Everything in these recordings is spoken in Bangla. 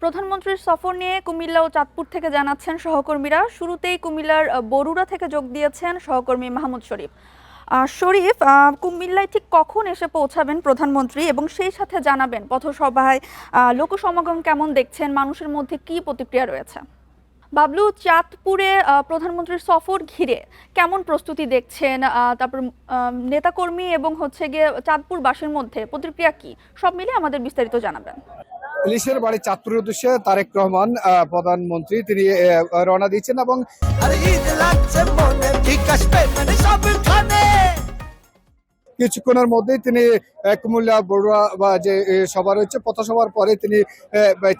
প্রধানমন্ত্রীর সফর নিয়ে কুমিল্লা ও চাঁদপুর থেকে জানাচ্ছেন সহকর্মীরা। শুরুতেই কুমিল্লার বরুড়া থেকে যোগ দিয়েছেন সহকর্মী মাহমুদ শরীফ। শরীফ, কুমিল্লায় ঠিক কখন এসে পৌঁছাবেন প্রধানমন্ত্রী এবং সেই সাথে জানাবেন পথসভায় লোকসমাগম কেমন দেখছেন, মানুষের মধ্যে কি প্রতিক্রিয়া রয়েছে? বাবলু, চাঁদপুরে প্রধানমন্ত্রীর সফর ঘিরে কেমন প্রস্তুতি দেখছেন? তারপর নেতাকর্মী এবং গিয়ে চাঁদপুরবাসীর মধ্যে প্রতিক্রিয়া কি, সব মিলে আমাদের বিস্তারিত জানাবেন। ইলিশের বাড়ি চাঁদপুরের উদ্দেশ্যে তারেক রহমান প্রধানমন্ত্রী তিনি রওনা দিচ্ছেন এবং কিছুক্ষণের মধ্যেই তিনি কুমিল্লা বড়ুয়া বা যে সভা রয়েছে পথসভার পরে তিনি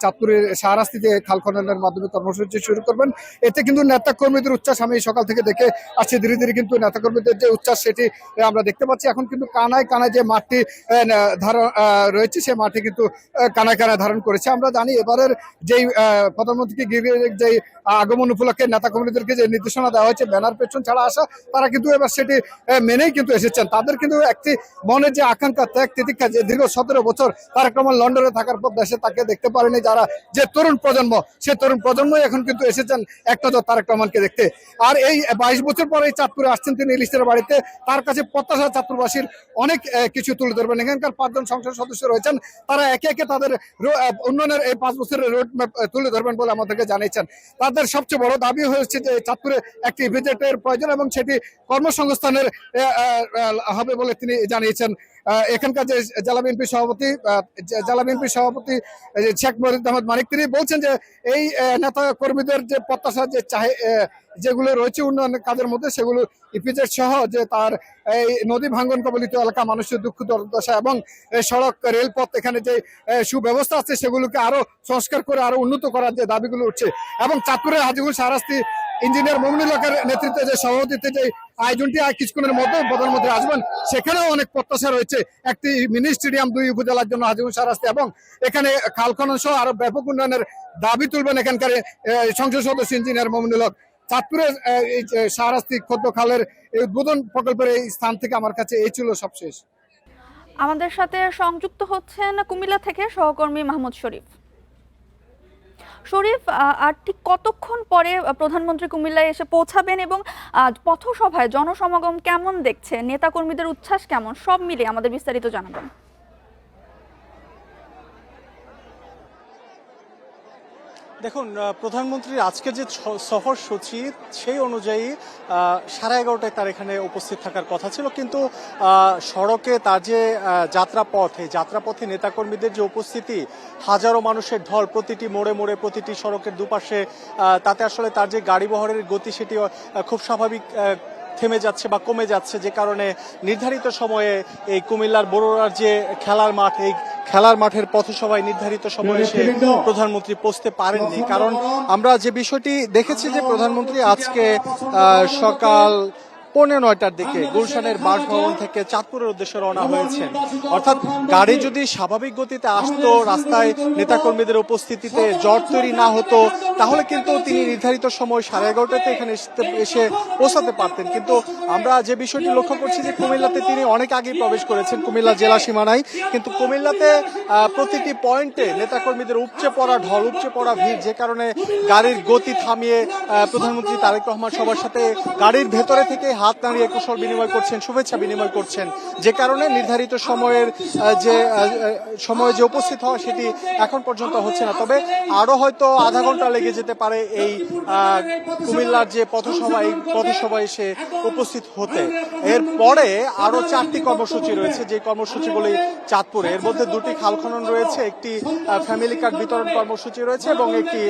চাঁদপুরের শাহরাস্তিতে খাল খননের মাধ্যমে কর্মসূচি শুরু করবেন। এতে কিন্তু নেতা কর্মীদের উচ্ছ্বাস আমি সকাল থেকে দেখে আসছি। ধীরে ধীরে কিন্তু নেতা কর্মীদের যে উচ্ছ্বাস সেটি আমরা দেখতে পাচ্ছি। এখন কিন্তু কানায় কানায় যে মাঠটি রয়েছে সে মাঠে কিন্তু কানায় কানায় ধারণ করেছে। আমরা জানি এবারের যেই প্রধানমন্ত্রীকে ঘিরে যেই আগমন উপলক্ষে নেতা কর্মীদেরকে যে নির্দেশনা দেওয়া হয়েছে ব্যানার পেছন ছাড়া আসা, তারা কিন্তু এবার সেটি মেনেই কিন্তু এসেছেন। তাদের কিন্তু একটি মনের যে আকাঙ্ক্ষা, ত্যাগ তিতিক্ষা, যে দীর্ঘ 17 বছর তারেক রহমান লন্ডনে থাকার পর দেশে তাকে দেখতে পারেনি যারা, যে তরুণ প্রজন্ম, সে তরুণ প্রজন্মই এখন কিন্তু এসেছেন এক নজর তারেক রহমানকে দেখতে। আর এই 22 বছর পরে এই চাঁদপুরে আসছেন তিনি ইলিশের বাড়িতে। তার কাছে প্রত্যাশা চাঁদপুরবাসীর অনেক কিছু তুলে ধরবেন। এখানকার 5 জন সংসদ সদস্য রয়েছেন, তারা একে একে তাদের উন্নয়নের এই 5 বছরের রোড ম্যাপ তুলে ধরবেন বলে আমাদেরকে জানিয়েছেন। তাদের সবচেয়ে বড় দাবি হয়েছে যে চাঁদপুরে একটি ইপিজেডের প্রয়োজন এবং সেটি কর্মসংস্থানের হবে বলে তিনি জানিয়েছেন। এখানকার যে জেলা বিএনপি সভাপতি শেখ মজিদ আহমদ মানিক তিনি বলছেন যে এই নেতা কর্মীদের যে প্রত্যাশা, যে যেগুলো রয়েছে উন্নয়নের কাজের মধ্যে, সেগুলো ইপিজেড সহ যে তার এই নদী ভাঙ্গন কবলিত এলাকা মানুষের দুঃখ দুর্দশা এবং সড়ক রেলপথ, এখানে যে সুব্যবস্থা আছে সেগুলোকে আরো সংস্কার করে আরো উন্নত করার যে দাবিগুলো উঠছে। এবং চাঁদপুরের হাজীপুর শাহরাস্তি ইঞ্জিনিয়ার মমিনুল হকের নেতৃত্বে যে সভাপতিত্বে যে আয়োজনটি কিছুক্ষণের মধ্যে প্রধানমন্ত্রী আসবেন, সেখানেও অনেক প্রত্যাশা রয়েছে। একটি মিনি স্টেডিয়াম 2 উপজেলার জন্য হাজীপুর শাহরাস্তি, এবং এখানে খাল খনন সহ আরো ব্যাপক উন্নয়নের দাবি তুলবেন এখানকার সংসদ সদস্য ইঞ্জিনিয়ার মমিনুল হক। চাঁদপুরের এই শাহরাস্তি ক্ষুদ্র খালের এই উদ্বোধন প্রকল্পের এই স্থান থেকে আমার কাছে এই ছিল সবশেষ। আমাদের সাথে সংযুক্ত হচ্ছেন কুমিল্লা থেকে সহকর্মী মাহমুদ শরীফ। শরীফ, আর ঠিক কতক্ষণ পরে প্রধানমন্ত্রী কুমিল্লায় এসে পৌঁছাবেন এবং পথসভায় জনসমাগম কেমন দেখছে, নেতাকর্মীদের উচ্ছ্বাস কেমন, সব মিলে আমাদের বিস্তারিত জানাবেন। দেখুন, প্রধানমন্ত্রীর আজকে যে সফর সূচি সেই অনুযায়ী 11:30টায় তার এখানে উপস্থিত থাকার কথা ছিল, কিন্তু সড়কে তার যে যাত্রাপথ, এই যাত্রাপথে নেতাকর্মীদের যে উপস্থিতি, হাজারো মানুষের ঢল প্রতিটি মোড়ে মোড়ে, প্রতিটি সড়কের দুপাশে, তাতে আসলে তার যে গাড়ি বহরের গতি সেটি খুব স্বাভাবিক থেমে যাচ্ছে বা কমে যাচ্ছে, যে কারণে নির্ধারিত সময়ে এই কুমিল্লার বড়ুয়ার যে খেলার মাঠ, এই খেলার মাঠের পথসভায় নির্ধারিত সময়ে এসে প্রধানমন্ত্রী পৌঁছতে পারেননি। কারণ আমরা যে বিষয়টি দেখেছি যে প্রধানমন্ত্রী আজকে সকাল 8:45টার দিকে গুলশানের বাসভবন থেকে চাঁদপুরের উদ্দেশ্যে রওনা হয়েছেন। অর্থাৎ গাড়ি যদি স্বাভাবিক গতিতে আসতো, রাস্তায় নেতাকর্মীদের উপস্থিতিতে জট তৈরি না হতো, তাহলে কিন্তু তিনি নির্ধারিত সময় 11:30টাতে এখানে এসে পৌঁছাতে পারতেন। কিন্তু আমরা যে বিষয়টি লক্ষ্য করছি যে কুমিল্লাতে তিনি অনেক আগেই প্রবেশ করেছেন, কুমিল্লা জেলা সীমানায়, কিন্তু কুমিল্লাতে প্রতিটি পয়েন্টে নেতাকর্মীদের উপচে পড়া ঢল, উপচে পড়া ভিড়, যে কারণে গাড়ির গতি থামিয়ে প্রধানমন্ত্রী তারেক রহমান সবার সাথে গাড়ির ভেতরে থেকে হাত নাড়িয়ে কুশল বিনিময় করছেন, শুভেচ্ছা বিনিময় করছেন, যে কারণে নির্ধারিত সময়ের যে উপস্থিত হওয়া সেটি এখন পর্যন্ত হচ্ছে না। তবে আরো হয়তো আধা ঘন্টা লেগে যেতে পারে এই কুমিল্লার যে পথসভা, এই পথসভায় এসে উপস্থিত হতে। এরপরে আরো 4টি কর্মসূচি রয়েছে, যে কর্মসূচিগুলি চাঁদপুরে, এর মধ্যে 2টি খাল খনন রয়েছে, একটি ফ্যামিলি কার্ড বিতরণ কর্মসূচি রয়েছে এবং একটি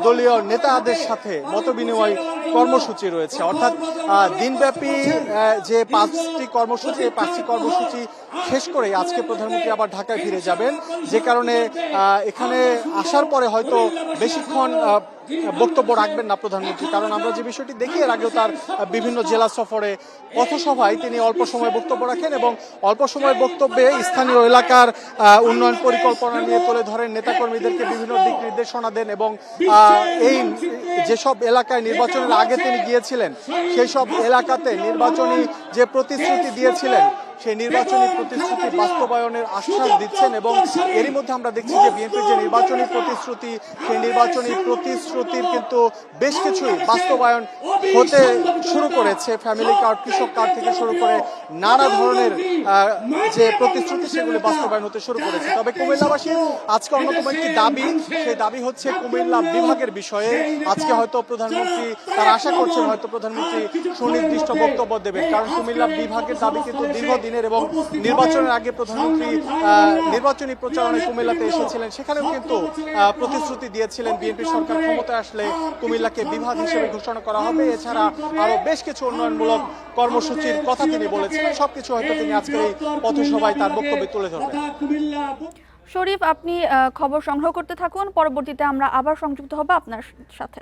দলীয় নেতাদের সাথে মত বিনিময় কর্মসূচি রয়েছে। অর্থাৎ দিনব্যাপী যে 5টি কর্মসূচি, এই 5টি কর্মসূচি শেষ করে আজকে প্রধানমন্ত্রী আবার ঢাকায় ফিরে যাবেন, যে কারণে এখানে আসার পরে হয়তো বেশিক্ষণ বক্তব্য রাখবেন না প্রধানমন্ত্রী। কারণ আমরা যে বিষয়টি দেখি, এর আগেও তার বিভিন্ন জেলা সফরে পথসভায় তিনি অল্প সময় বক্তব্য রাখেন এবং অল্প সময় বক্তব্যে স্থানীয় এলাকার উন্নয়ন পরিকল্পনা নিয়ে তুলে ধরেন, নেতাকর্মীদেরকে বিভিন্ন দিক নির্দেশনা দেন এবং এই যেসব এলাকায় নির্বাচনের আগে তিনি গিয়েছিলেন সেই সব এলাকাতে নির্বাচনী যে প্রতিশ্রুতি দিয়েছিলেন সেই নির্বাচনী প্রতিশ্রুতি বাস্তবায়নের আশ্বাস দিচ্ছেন। এবং এরই মধ্যে আমরা দেখছি যে বিএনপির যে নির্বাচনী প্রতিশ্রুতি, সেই নির্বাচনী প্রতিশ্রুতির কিন্তু বেশ কিছুই বাস্তবায়ন হতে শুরু করেছে। ফ্যামিলি কার্ড, কৃষক কার্ড থেকে শুরু করে নানা ধরনের যে প্রতিশ্রুতি সেগুলি বাস্তবায়ন হতে শুরু করেছে। তবে কুমিল্লাবাসী আজকে অন্যতম একটি দাবি, সেই দাবি হচ্ছে কুমিল্লা বিভাগের বিষয়ে। আজকে হয়তো প্রধানমন্ত্রী, তারা আশা করছেন হয়তো প্রধানমন্ত্রী সুনির্দিষ্ট বক্তব্য দেবেন, কারণ কুমিল্লা বিভাগের দাবি কিন্তু দীর্ঘদিনের। এবং নির্বাচনের আগে প্রধানমন্ত্রী নির্বাচনী প্রচারণায় কুমিল্লাতে এসেছিলেন, সেখানেও কিন্তু প্রতিশ্রুতি দিয়েছিলেন বিএনপি সরকার ক্ষমতায় আসলে কুমিল্লাকে বিভাগ হিসেবে ঘোষণা করা হবে। এছাড়া আরো বেশ কিছু উন্নয়নমূলক কর্মসূচির কথা তিনি বলেছিলেন। সবকিছু হয়তো তিনি আজকের এই পথসভায় তার বক্তব্যে তুলে ধরবেন। শরীফ, আপনি খবর সংগ্রহ করতে থাকুন, পরবর্তীতে আমরা আবার সংযুক্ত হব আপনার সাথে।